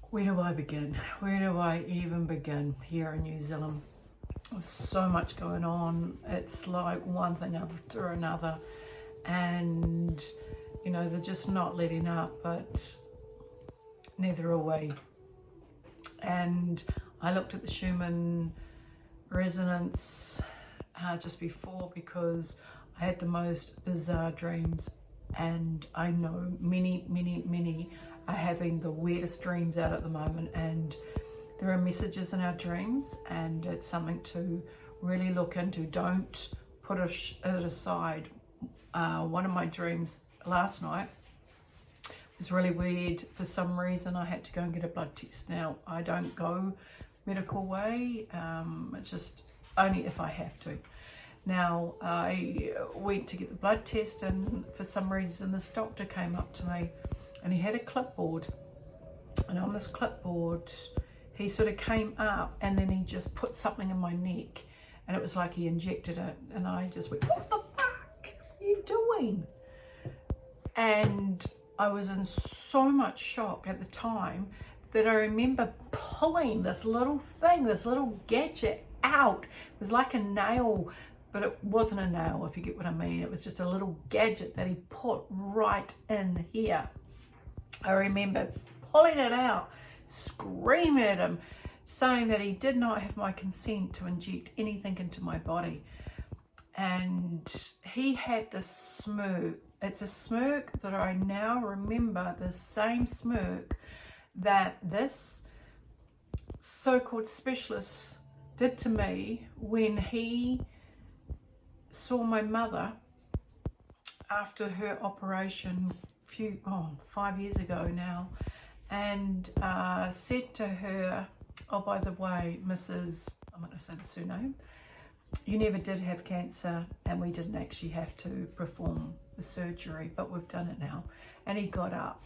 Where do I begin? Where do I even begin here in New Zealand? With so much going on, it's like one thing after another, and you know, they're just not letting up, but neither are we. And I looked at the Schumann resonance just before, because I had the most bizarre dreams, and I know many are having the weirdest dreams out at the moment, and there are messages in our dreams, and it's something to really look into. Don't put it aside. One of my dreams last night was really weird. For some reason I had to go and get a blood test. Now, I don't go medical way, it's just only if I have to. Now, I went to get the blood test, and for some reason this doctor came up to me, and he had a clipboard, and on this clipboard he sort of came up and then he just put something in my neck, and it was like he injected it, and I just went, what the fuck are you doing? And I was in so much shock at the time that I remember pulling this little thing, this little gadget out. It was like a nail, but it wasn't a nail, if you get what I mean. It was just a little gadget that he put right in here. I remember pulling it out, screaming at him, saying that he did not have my consent to inject anything into my body. And he had this smirk. It's a smirk that I now remember, the same smirk that this so-called specialist did to me when he saw my mother after her operation 5 years ago now, and said to her, oh, by the way, Mrs., I'm not going to say the surname, you never did have cancer, and we didn't actually have to perform the surgery, but we've done it now. And he got up,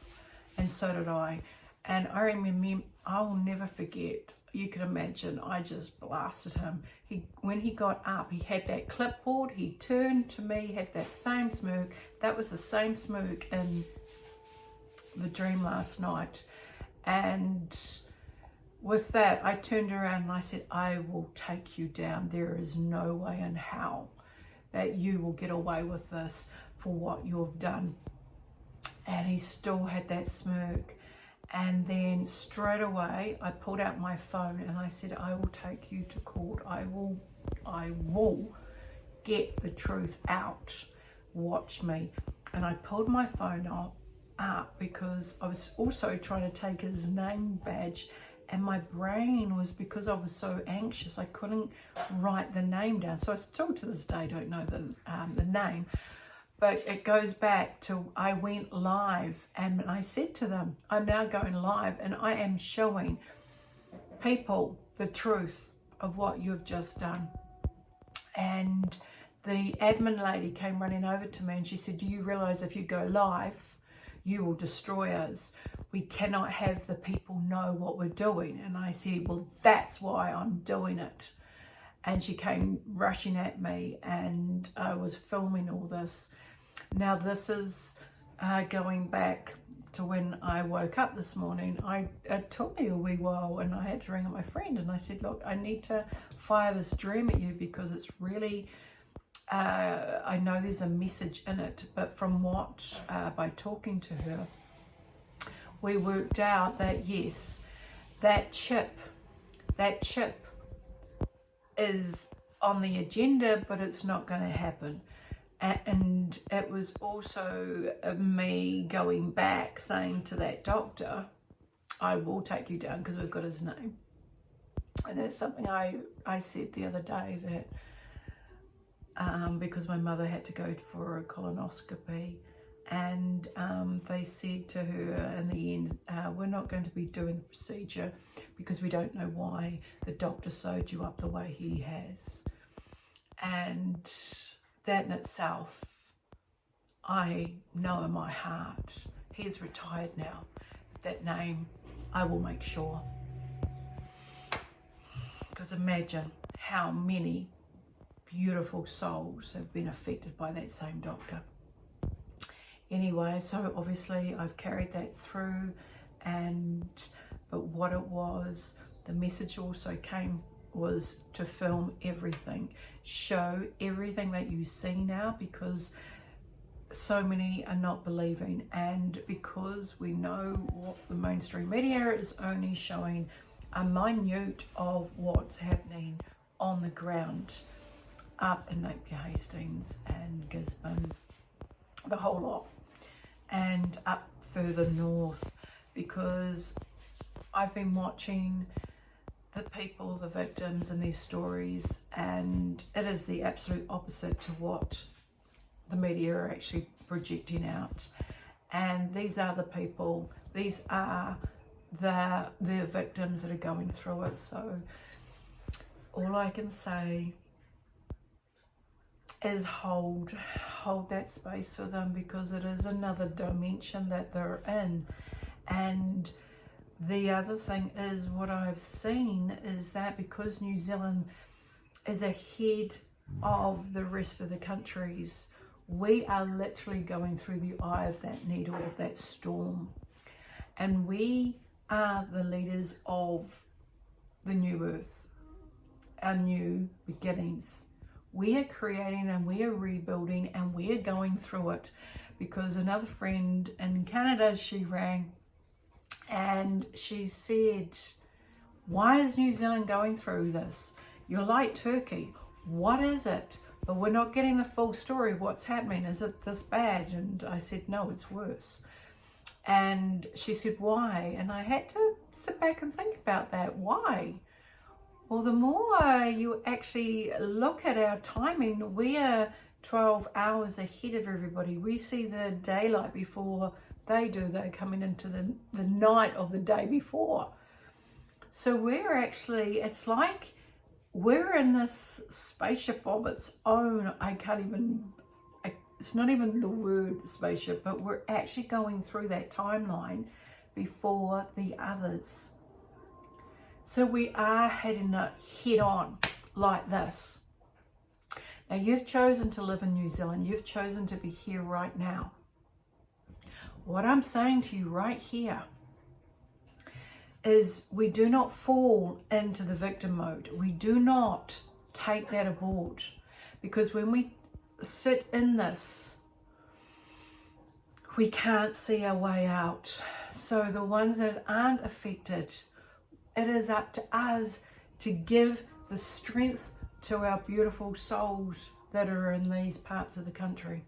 and so did I. And I remember, I will never forget, you can imagine, I just blasted him. When he got up, he had that clipboard, he turned to me, had that same smirk. That was the same smirk in the dream last night. And with that, I turned around and I said, I will take you down. There is no way in hell that you will get away with this for what you've done. And he still had that smirk. And then straight away, I pulled out my phone and I said, I will take you to court. I will get the truth out. Watch me. And I pulled my phone up because I was also trying to take his name badge, and my brain was, because I was so anxious, I couldn't write the name down. So I still to this day don't know the name. But it goes back to, I went live, and I said to them, I'm now going live, and I am showing people the truth of what you've just done. And the admin lady came running over to me and she said, do you realize if you go live, you will destroy us? We cannot have the people know what we're doing. And I said, well, that's why I'm doing it. And she came rushing at me, and I was filming all this. Now, this is going back to when I woke up this morning. It took me a wee while, and I had to ring up my friend, and I said, look, I need to fire this dream at you because it's really, I know there's a message in it, but from what, by talking to her, we worked out that yes, that chip is on the agenda, but it's not going to happen. And it was also me going back saying to that doctor, I will take you down because we've got his name. And that's something I said the other day, that because my mother had to go for a colonoscopy, and they said to her in the end, we're not going to be doing the procedure because we don't know why the doctor sewed you up the way he has. And that in itself, I know in my heart, he is retired now. That name, I will make sure. Because imagine how many beautiful souls have been affected by that same doctor. Anyway, so obviously I've carried that through, and but what it was, the message also came, was to film everything, show everything that you see now, because so many are not believing, and because we know what the mainstream media is only showing a minute of what's happening on the ground up in Napier Hastings and Gisborne, the whole lot, and up further north, because I've been watching the people, the victims and these stories, and it is the absolute opposite to what the media are actually projecting out. And these are the people, these are the victims that are going through it. So all I can say is hold that space for them, because it is another dimension that they're in. And the other thing is, what I've seen is that because New Zealand is ahead of the rest of the countries, we are literally going through the eye of that needle, of that storm. And we are the leaders of the new earth, our new beginnings. We are creating and we are rebuilding, and we are going through it. Because another friend in Canada, she rang and she said, why is New Zealand going through this? You're like Turkey. What is it? But we're not getting the full story of what's happening. Is it this bad? And I said, no, it's worse. And she said, why? And I had to sit back and think about that. Why? Well, the more you actually look at our timing, we are 12 hours ahead of everybody. We see the daylight before they do. They're coming into the night of the day before. So we're actually, it's like we're in this spaceship of its own. It's not even the word spaceship, but we're actually going through that timeline before the others. So we are heading it head on like this. Now, you've chosen to live in New Zealand. You've chosen to be here right now. What I'm saying to you right here is, we do not fall into the victim mode. We do not take that aboard, because when we sit in this, we can't see our way out. So the ones that aren't affected, it is up to us to give the strength to our beautiful souls that are in these parts of the country.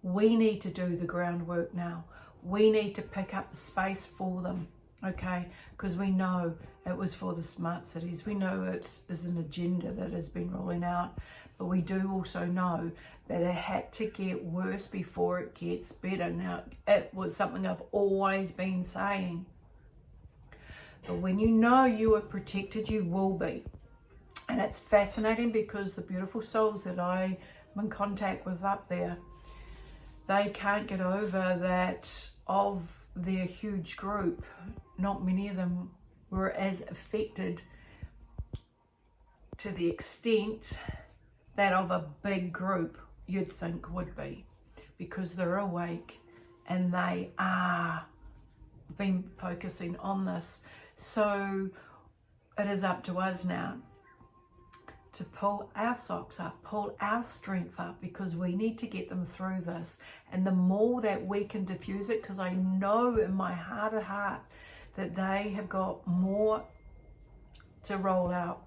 We need to do the groundwork now. We need to pick up the space for them, okay? Because we know it was for the smart cities. We know it is an agenda that has been rolling out, but we do also know that it had to get worse before it gets better. Now, it was something I've always been saying. But when you know you are protected, you will be. And it's fascinating, because the beautiful souls that I'm in contact with up there, they can't get over that of their huge group, not many of them were as affected to the extent that of a big group you'd think would be, because they're awake and they are been focusing on this. So it is up to us now to pull our socks up, pull our strength up, because we need to get them through this. And the more that we can diffuse it, because I know in my heart of heart that they have got more to roll out.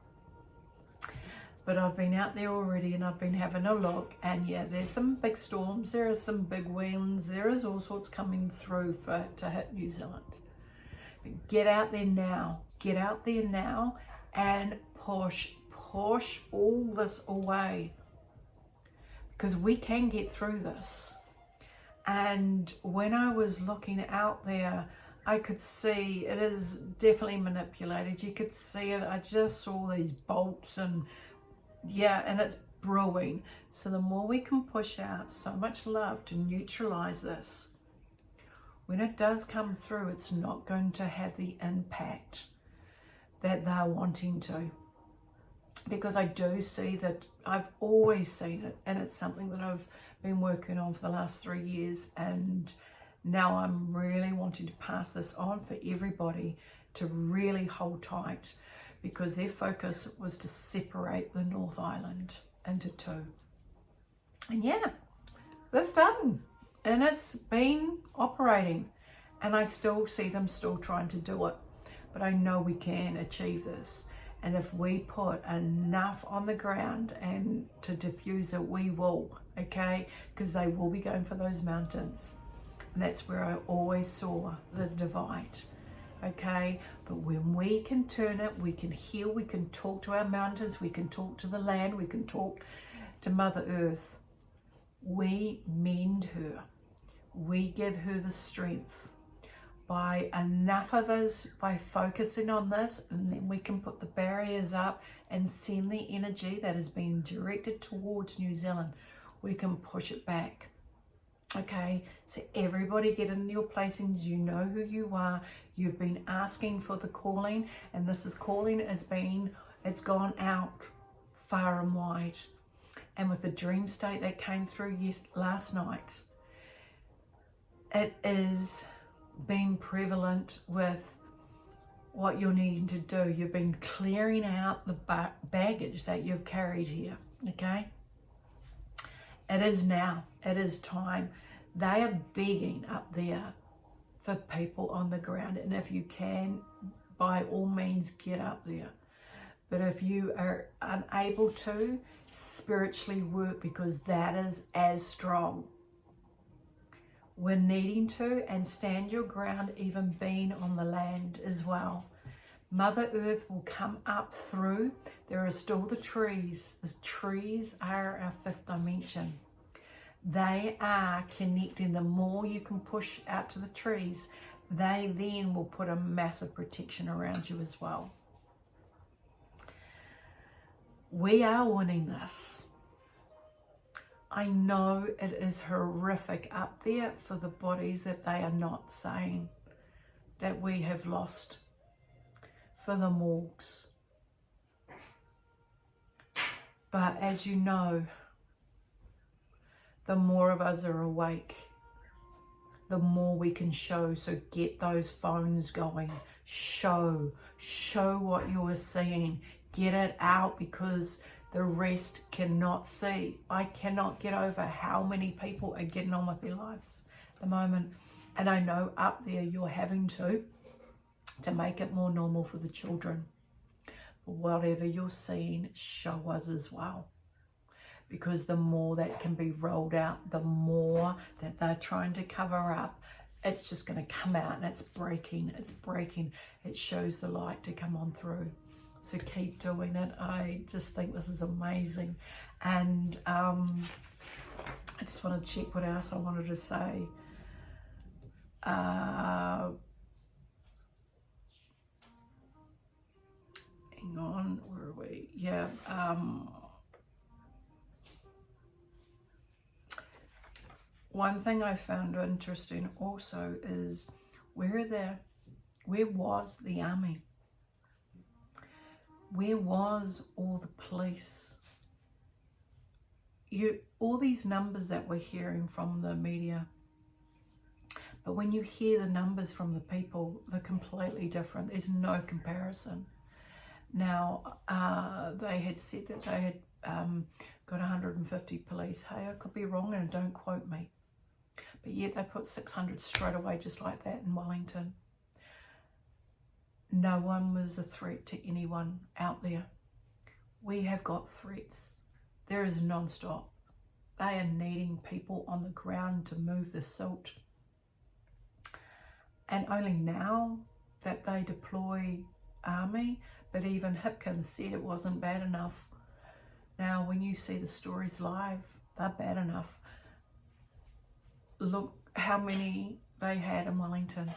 But I've been out there already and I've been having a look, and yeah, there's some big storms, there are some big winds, there is all sorts coming through to hit New Zealand. But get out there now, and push all this away, because we can get through this. And when I was looking out there, I could see it is definitely manipulated. You could see it. I just saw these bolts, and yeah, and it's brewing. So the more we can push out so much love to neutralize this, when it does come through, it's not going to have the impact that they're wanting to. Because I do see that, I've always seen it, and it's something that I've been working on for the last 3 years, and Now I'm really wanting to pass this on for everybody to really hold tight, because their focus was to separate the North Island into two. And yeah, that's done. And it's been operating. And I still see them still trying to do it. But I know we can achieve this. And if we put enough on the ground and to diffuse it, we will, okay? Because they will be going for those mountains. And that's where I always saw the divide, okay? But when we can turn it, we can heal, we can talk to our mountains, we can talk to the land, we can talk to Mother Earth. We mend her. We give her the strength. By enough of us, by focusing on this, and then we can put the barriers up and send the energy that has been directed towards New Zealand. We can push it back. Okay, so everybody get in your placings. You know who you are. You've been asking for the calling, and this is calling it's gone out far and wide. And with the dream state that came through last night, it is being prevalent with what you're needing to do. You've been clearing out the baggage that you've carried here, okay? It is now. It is time. They are begging up there for people on the ground. And if you can, by all means, get up there. But if you are unable to, spiritually work, because that is as strong. We're needing to, and stand your ground, even being on the land as well. Mother Earth will come up through. There are still the trees. The trees are our fifth dimension. They are connecting. The more you can push out to the trees, they then will put a massive protection around you as well. We are winning this. I know it is horrific up there for the bodies that they are not saying that we have lost, for the morgues. But as you know, the more of us are awake, the more we can show. So get those phones going. Show what you are seeing. Get it out, because the rest cannot see. I cannot get over how many people are getting on with their lives at the moment. And I know up there you're having to make it more normal for the children. But whatever you're seeing, show us as well. Because the more that can be rolled out, the more that they're trying to cover up, it's just going to come out, and it's breaking. It shows the light to come on through. So keep doing it. I just think this is amazing. And I just want to check what else I wanted to say. Hang on, where are we? Yeah. One thing I found interesting also is where was the army? Where was all the police? All these numbers that we're hearing from the media, but when you hear the numbers from the people, they're completely different. There's no comparison. Now, they had said that they had got 150 police. Hey, I could be wrong, and don't quote me. But yet they put 600 straight away, just like that, in Wellington. No one was a threat to anyone out there. We have got threats. There is non-stop. They are needing people on the ground to move the silt. And only now that they deploy army, but even Hipkins said it wasn't bad enough. Now, when you see the stories live, they're bad enough. Look how many they had in Wellington.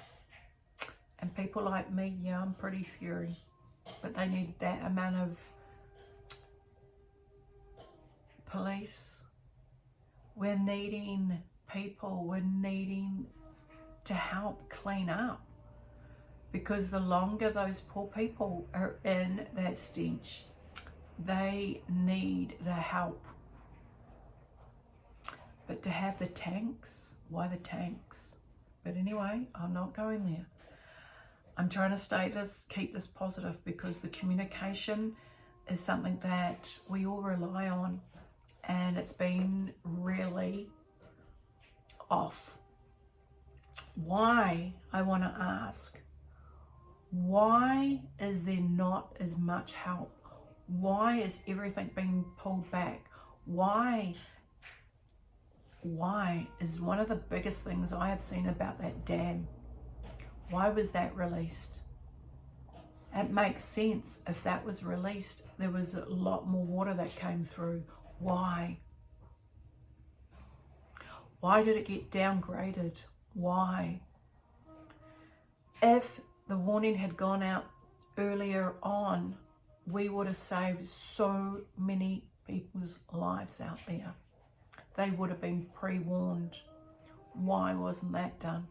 And people like me, yeah, I'm pretty scary. But they need that amount of police. We're needing people. We're needing to help clean up. Because the longer those poor people are in that stench, they need the help. But to have the tanks, why the tanks? But anyway, I'm not going there. I'm trying to keep this positive, because the communication is something that we all rely on, and it's been really off. Why, I want to ask, why is there not as much help? Why is everything being pulled back? Why is one of the biggest things I have seen about that dam. Why was that released? It makes sense. If that was released, there was a lot more water that came through. Why? Why did it get downgraded? Why? If the warning had gone out earlier on, we would have saved so many people's lives out there. They would have been pre-warned. Why wasn't that done?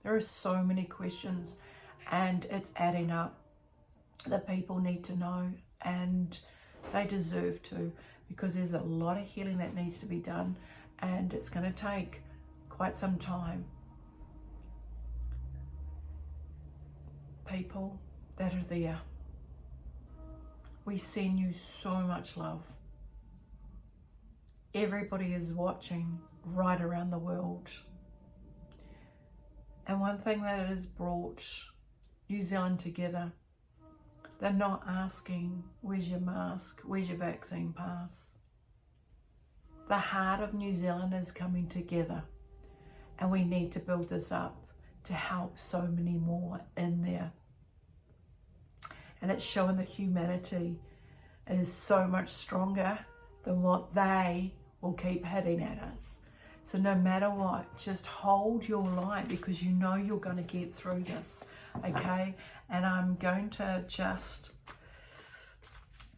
There are so many questions, and it's adding up. The people need to know, and they deserve to, because there's a lot of healing that needs to be done, and it's going to take quite some time. People that are there, we send you so much love. Everybody is watching right around the world. And one thing that has brought New Zealand together, they're not asking, where's your mask? Where's your vaccine pass? The heart of New Zealand is coming together, and we need to build this up to help so many more in there. And it's showing the humanity is so much stronger than what they will keep hitting at us. So no matter what, just hold your light, because you know you're going to get through this, okay? And I'm going to just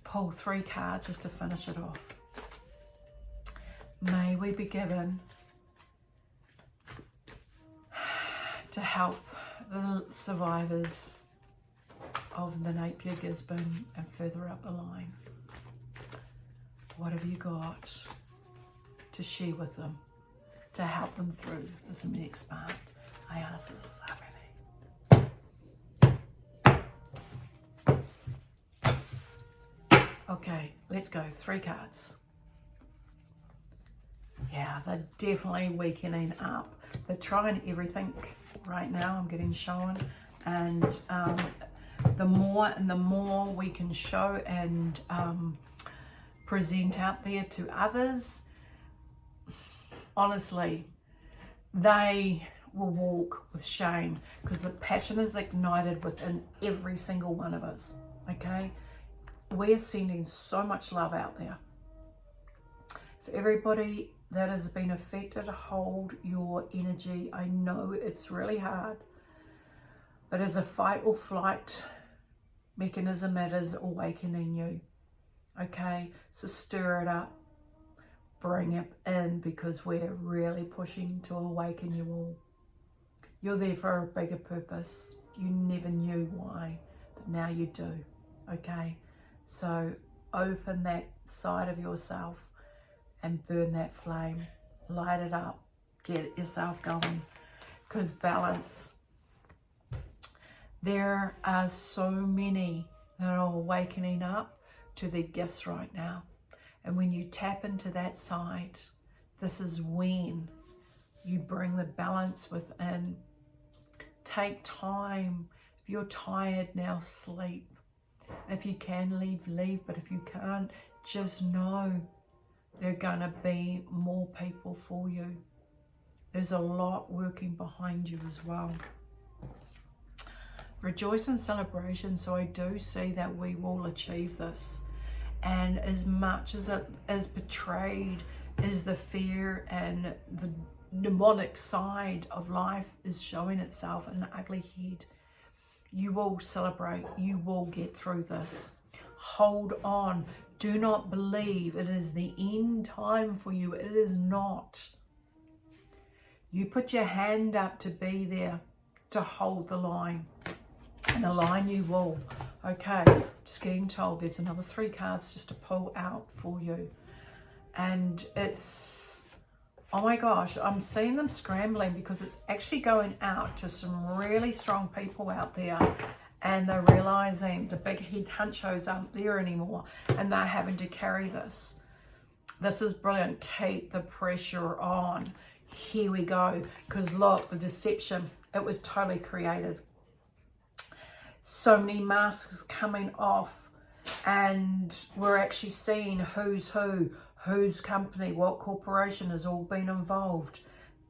pull 3 cards just to finish it off. May we be given to help the survivors of the Napier Gisborne and further up the line. What have you got to share with them to help them through this next part? I ask this, okay, let's go. 3 cards. Yeah, they're definitely weakening up. They're trying everything right now, I'm getting shown. And the more we can show and present out there to others, honestly, they will walk with shame, because the passion is ignited within every single one of us, okay? We're sending so much love out there. For everybody that has been affected, hold your energy. I know it's really hard, but as a fight or flight mechanism that is awakening you, okay? So stir it up, bring it in, because we're really pushing to awaken you all. You're there for a bigger purpose. You never knew why, but now you do, okay? So open that side of yourself and burn that flame. Light it up. Get yourself going. Because balance. There are so many that are awakening up to their gifts right now. And when you tap into that side, this is when you bring the balance within. Take time. If you're tired now, sleep. If you can leave, leave. But if you can't, just know there are going to be more people for you. There's a lot working behind you as well. Rejoice in celebration. So I do see that we will achieve this. And as much as it is betrayed, as the fear and the demonic side of life is showing itself in an ugly head, you will celebrate. You will get through this. Hold on. Do not believe it is the end time for you. It is not. You put your hand up to be there, to hold the line. And the line you will. Okay, just getting told there's another 3 cards just to pull out for you. And it's Oh my gosh, I'm seeing them scrambling because it's actually going out to some really strong people out there, and they're realizing the big head honchos aren't there anymore and they're having to carry this. This is brilliant. Keep the pressure on. Here we go. Because look, the deception, it was totally created. So many masks coming off, and we're actually seeing who's who, whose company, what corporation has all been involved.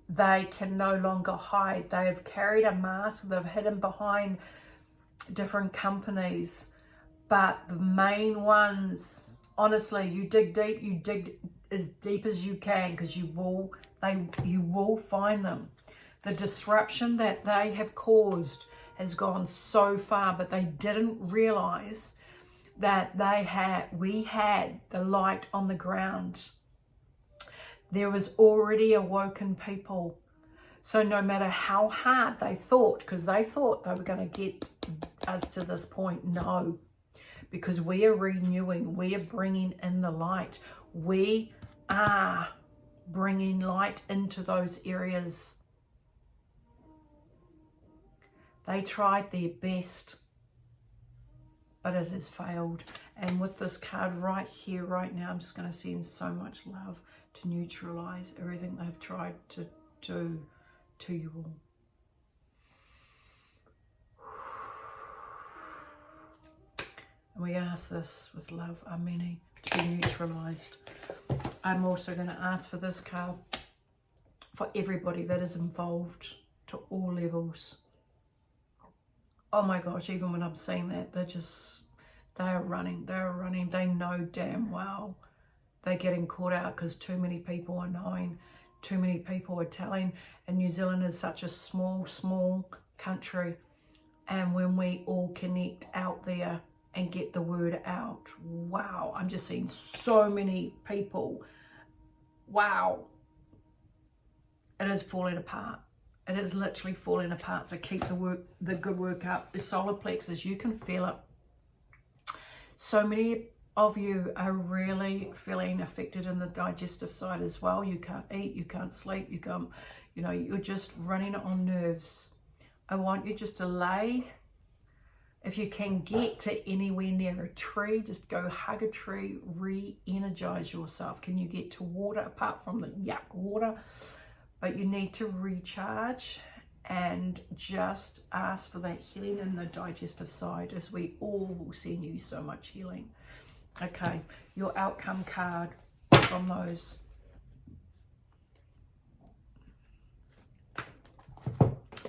They can no longer hide. They have carried a mask. They've hidden behind different companies. But the main ones, honestly, you dig deep, you dig as deep as you can, because you will find them. The disruption that they have caused has gone so far, but they didn't realize that we had the light on the ground. There was already awoken people. So no matter how hard they thought, because they thought they were going to get us to this point, no. Because we are renewing, we are bringing in the light. We are bringing light into those areas. They tried their best, but it has failed. And with this card right here, right now, I'm just going to send so much love to neutralize everything they've tried to do to you all. And we ask this with love, Ameni, to be neutralized. I'm also going to ask for this card for everybody that is involved to all levels. Oh my gosh, even when I'm seeing that, they are running. They know damn well they're getting caught out because too many people are knowing, too many people are telling. And New Zealand is such a small country. And when we all connect out there and get the word out, wow, I'm just seeing so many people. Wow. It is falling apart. It is literally falling apart. So keep the good work up. The solar plexus, you can feel it. So many of you are really feeling affected in the digestive side as well. You can't eat, you can't sleep, you're just running on nerves. I want you just to lay, if you can get to anywhere near a tree, just go hug a tree, re-energize yourself. Can you get to water apart from the yuck water? But you need to recharge and just ask for that healing in the digestive side, as we all will send you so much healing. Okay, your outcome card from those.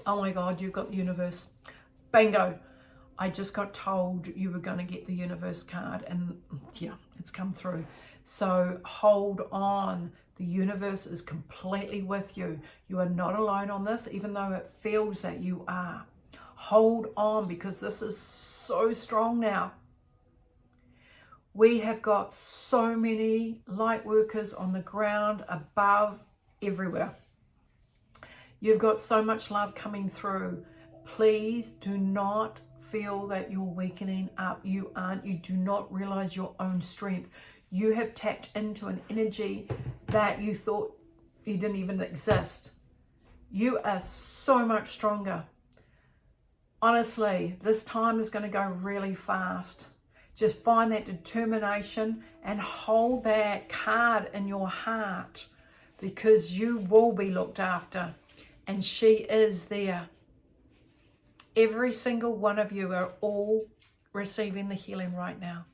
Oh my God, you've got the universe. Bingo. I just got told you were going to get the universe card, and yeah, it's come through. So hold on. The universe is completely with you. You are not alone on this, even though it feels that you are. Hold on, because this is so strong now. We have got so many light workers on the ground, above, everywhere. You've got so much love coming through. Please do not feel that you're weakening up. You aren't. You do not realize your own strength. You have tapped into an energy that you thought you didn't even exist. You are so much stronger. Honestly, this time is going to go really fast. Just find that determination and hold that card in your heart, because you will be looked after, and she is there. Every single one of you are all receiving the healing right now.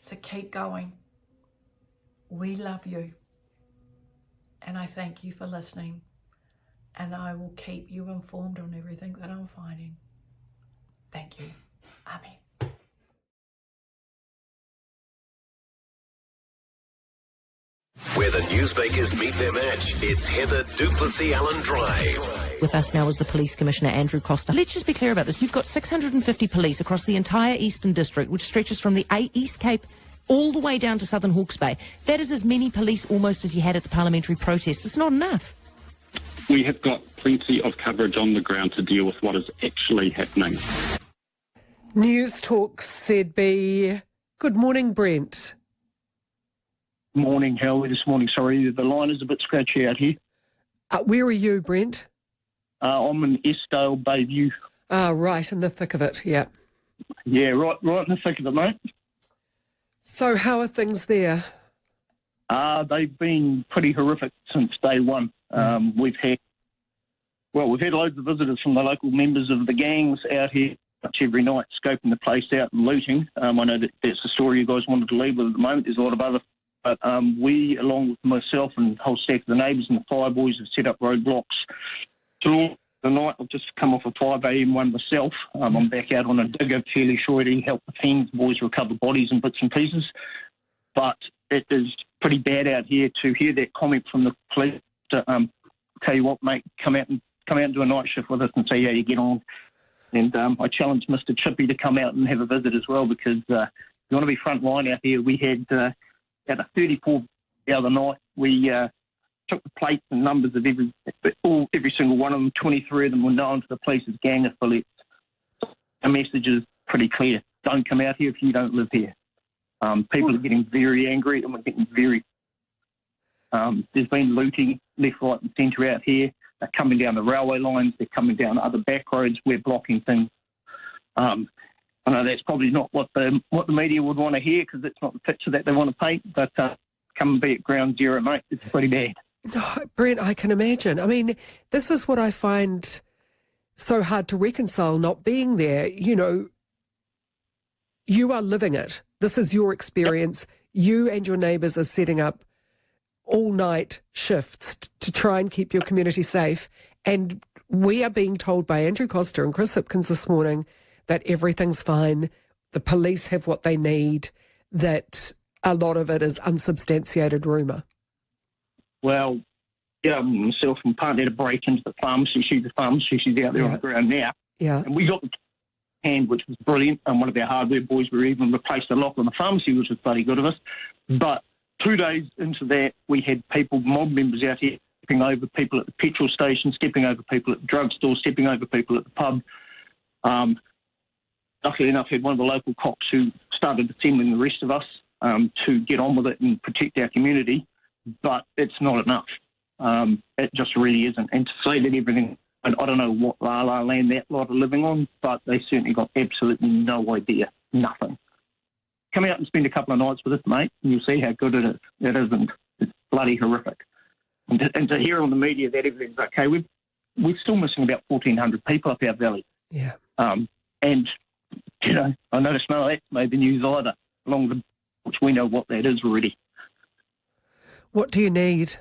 So keep going. We love you. And I thank you for listening. And I will keep you informed on everything that I'm finding. Thank you. Amen. Where the newsmakers meet their match, it's Heather Duplessis-Allen Drive. With us now is the Police Commissioner, Andrew Costa. Let's just be clear about this. You've got 650 police across the entire Eastern District, which stretches from the East Cape all the way down to Southern Hawke's Bay. That is as many police almost as you had at the parliamentary protests. It's not enough. We have got plenty of coverage on the ground to deal with what is actually happening. News Talk ZB. Good morning, Brent. Morning, Howie. This morning, sorry, the line is a bit scratchy out here. Where are you, Brent? I'm in Estdale, Bayview. Right, in the thick of it, yeah. Yeah, right in the thick of it, mate. So how are things there? They've been pretty horrific since day one. We've had loads of visitors from the local members of the gangs out here much every night, scoping the place out and looting. I know that's the story you guys wanted to leave with at the moment. There's a lot of other, but we, along with myself and the whole stack of the neighbours and the fire boys, have set up roadblocks through the night. I've just come off a 5 a.m. one myself. I'm back out on a digger, fairly sure to help the Fiends boys recover bodies and bits and pieces. But it is pretty bad out here. To hear that comment from the police to tell you what, mate, come out and do a night shift with us and see how you get on. And I challenged Mr. Chippy to come out and have a visit as well, because you want to be front line out here. We had out of 34 the other night. We took the plates and numbers of every single one of them. 23 of them were known to the police as gang affiliates. The message is pretty clear. Don't come out here if you don't live here. People are getting very angry, and we're getting very... there's been looting left, right and centre out here. They're coming down the railway lines. They're coming down other back roads. We're blocking things. I know that's probably not what the media would want to hear, because it's not the picture that they want to paint, but come and be at ground zero, mate. It's pretty bad. No, Brent, I can imagine. I mean, this is what I find so hard to reconcile, not being there. You know, you are living it. This is your experience. Yep. You and your neighbours are setting up all-night shifts to try and keep your community safe. And we are being told by Andrew Costa and Chris Hipkins this morning that everything's fine, the police have what they need, that a lot of it is unsubstantiated rumour. Well, yeah, myself and partner had a break into the pharmacy. She's a pharmacy. She's out there on the ground now. Yeah. And we got the hand, which was brilliant. And one of our hardware boys were even replaced the lock on the pharmacy, which was bloody good of us. But 2 days into that, we had people, mob members out here, stepping over people at the petrol station, stepping over people at the drugstore, stepping over people at the pub. Luckily enough, had one of the local cops who started assembling the rest of us to get on with it and protect our community. But it's not enough. It just really isn't. And to say that everything, I don't know what la-la land that lot are living on, but they certainly got absolutely no idea, nothing. Come out and spend a couple of nights with us, mate, and you'll see how good it is. It isn't. It's bloody horrific. And to hear on the media that everything's okay, we're still missing about 1,400 people up our valley. Yeah. And, you know, I noticed none of that's made the news either, which we know what that is already. What do you need?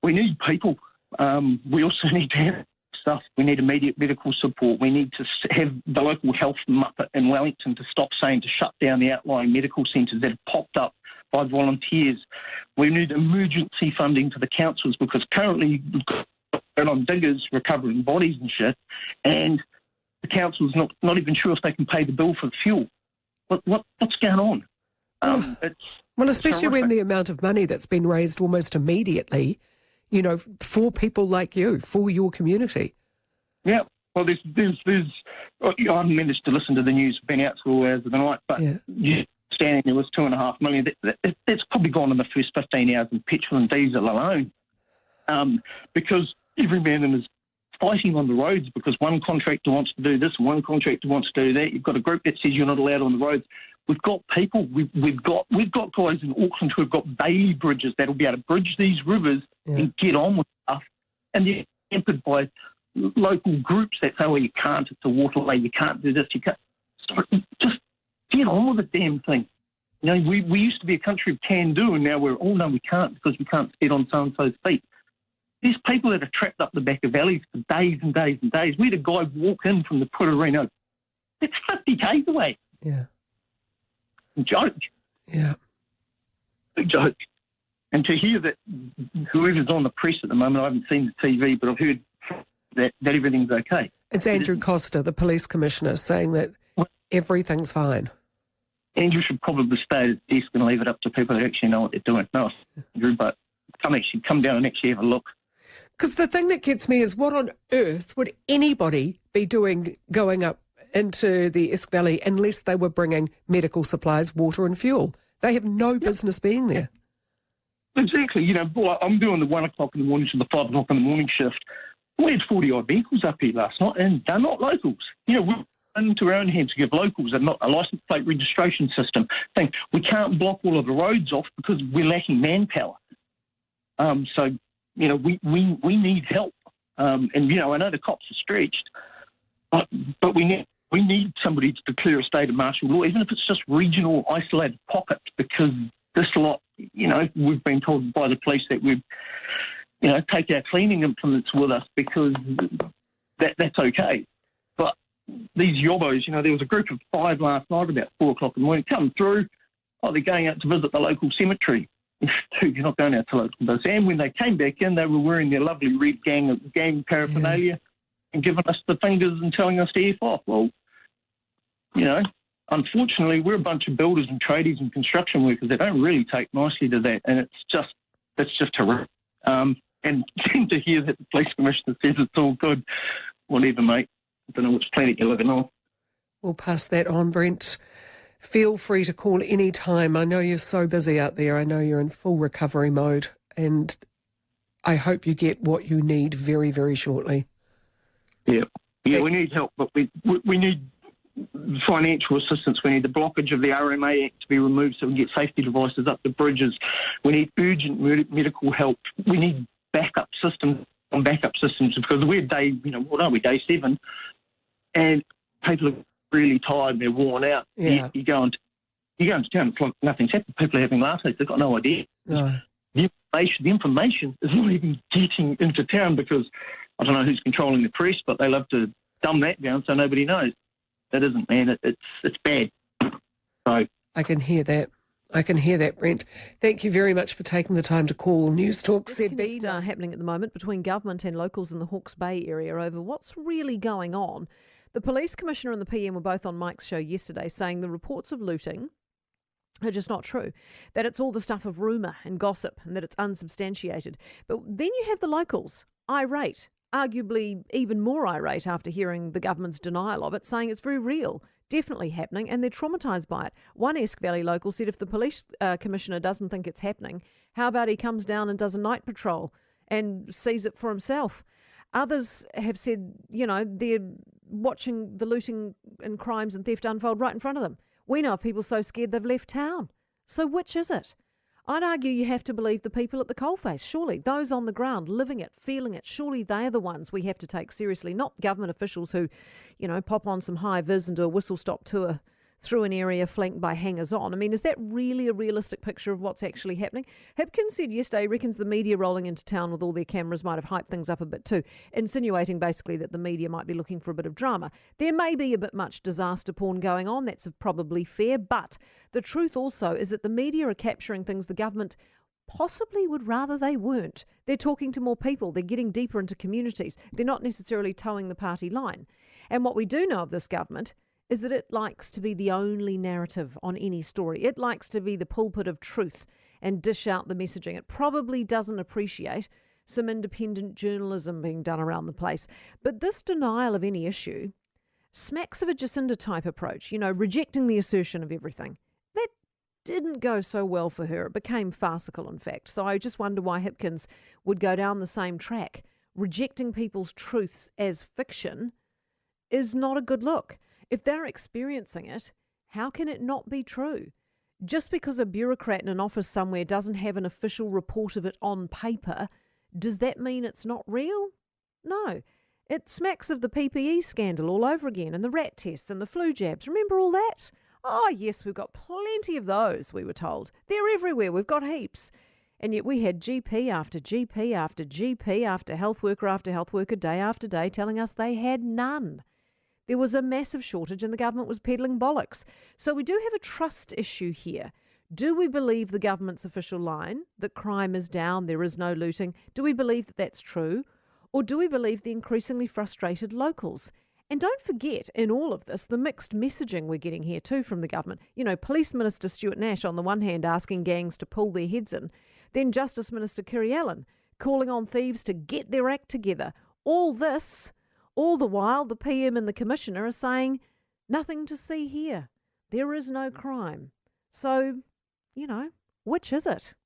We need people. We also need to have stuff. We need immediate medical support. We need to have the local health muppet in Wellington to stop saying to shut down the outlying medical centres that have popped up by volunteers. We need emergency funding to the councils, because currently they're on diggers recovering bodies and shit, and the council's not even sure if they can pay the bill for the fuel. What's going on? Well, especially when the amount of money that's been raised almost immediately, you know, for people like you, for your community. Yeah. Well, there's I haven't managed to listen to the news, been out till all hours of the night, but standing there was $2.5 million. That's probably gone in the first 15 hours in petrol and diesel alone, because every man is fighting on the roads, because one contractor wants to do this, one contractor wants to do that. You've got a group that says you're not allowed on the roads. We've got people. We've got guys in Auckland who have got bailey bridges that'll be able to bridge these rivers and get on with stuff. And they're hampered by local groups that say, "Well, you can't. It's a waterway. You can't do this. You can't." So just get on with the damn thing. You know, we used to be a country of can do, and now we're all no, we can't, because we can't sit on so and so's feet. There's people that are trapped up the back of valleys for days and days and days. We had a guy walk in from the Puerto. It's 50 k's away. Yeah. Joke. Yeah. Big joke. And to hear that whoever's on the press at the moment, I haven't seen the TV, but I've heard that everything's okay. It's Andrew Costa, the police commissioner, saying that everything's fine. Andrew should probably stay at his desk and leave it up to people that actually know what they're doing. No, Andrew, but come down and actually have a look. Because the thing that gets me is, what on earth would anybody be doing going up into the Esk Valley unless they were bringing medical supplies, water and fuel? They have no business being there. Exactly. You know, boy, I'm doing the 1 o'clock in the morning to the 5 o'clock in the morning shift. We had 40-odd vehicles up here last night, and they're not locals. You know, we're into our own hands to give locals a license plate registration system thing. We can't block all of the roads off because we're lacking manpower. So, you know, we need help. And, you know, I know the cops are stretched, but we need somebody to declare a state of martial law, even if it's just regional isolated pockets, because this lot, you know, we've been told by the police that we've, you know, take our cleaning implements with us because that's okay. But these yobbos, you know, there was a group of 5 last night about 4 o'clock in the morning, come through. Oh, they're going out to visit the local cemetery. Dude, you're not going out to local business. And when they came back in, they were wearing their lovely red gang paraphernalia and giving us the fingers and telling us to F off. Well, you know, unfortunately, we're a bunch of builders and tradies and construction workers that don't really take nicely to that, and it's just horrific. And to hear that the police commissioner says it's all good, whatever, mate. I don't know which planet you're living on. We'll pass that on, Brent. Feel free to call any time. I know you're so busy out there. I know you're in full recovery mode, and I hope you get what you need very, very shortly. Yeah, we need help, but we need financial assistance. We need the blockage of the RMA Act to be removed so we can get safety devices up the bridges. We need urgent medical help. We need backup systems because we're day 7, and people are really tired and they're worn out. Yeah. You go into town, it's like nothing's happened. People are having laugh days. They've got no idea. No. The information is not even getting into town because I don't know who's controlling the press, but they love to dumb that down so nobody knows. That isn't, man. It's bad. So I can hear that. Brent. Thank you very much for taking the time to call News Talk ZB. Happening at the moment between government and locals in the Hawke's Bay area over what's really going on. The police commissioner and the PM were both on Mike's show yesterday saying the reports of looting are just not true, that it's all the stuff of rumour and gossip and that it's unsubstantiated. But then you have the locals, irate, arguably even more irate after hearing the government's denial of it, saying it's very real, definitely happening, and they're traumatised by it. One Esk Valley local said if the police commissioner doesn't think it's happening, how about he comes down and does a night patrol and sees it for himself? Others have said, you know, they're watching the looting and crimes and theft unfold right in front of them. We know of people so scared they've left town. So which is it? I'd argue you have to believe the people at the coalface, surely. Those on the ground, living it, feeling it. Surely they're the ones we have to take seriously, not government officials who, you know, pop on some high vis and do a whistle-stop tour through an area flanked by hangers-on. I mean, is that really a realistic picture of what's actually happening? Hipkins said yesterday he reckons the media rolling into town with all their cameras might have hyped things up a bit too, insinuating basically that the media might be looking for a bit of drama. There may be a bit much disaster porn going on, that's probably fair, but the truth also is that the media are capturing things the government possibly would rather they weren't. They're talking to more people, they're getting deeper into communities, they're not necessarily towing the party line. And what we do know of this government is that it likes to be the only narrative on any story. It likes to be the pulpit of truth and dish out the messaging. It probably doesn't appreciate some independent journalism being done around the place. But this denial of any issue smacks of a Jacinda type approach, you know, rejecting the assertion of everything. That didn't go so well for her. It became farcical, in fact. So I just wonder why Hipkins would go down the same track. Rejecting people's truths as fiction is not a good look. If they're experiencing it, how can it not be true? Just because a bureaucrat in an office somewhere doesn't have an official report of it on paper, does that mean it's not real? No. It smacks of the PPE scandal all over again, and the rat tests and the flu jabs. Remember all that? Oh, yes, we've got plenty of those, we were told. They're everywhere. We've got heaps. And yet we had GP after GP after GP after health worker day after day telling us they had none. There was a massive shortage and the government was peddling bollocks. So we do have a trust issue here. Do we believe the government's official line, that crime is down, there is no looting? Do we believe that that's true? Or do we believe the increasingly frustrated locals? And don't forget, in all of this, the mixed messaging we're getting here too from the government. You know, Police Minister Stuart Nash on the one hand asking gangs to pull their heads in, then Justice Minister Kiri Allen calling on thieves to get their act together. All this, all the while the PM and the Commissioner are saying, nothing to see here. There is no crime. So you know, which is it?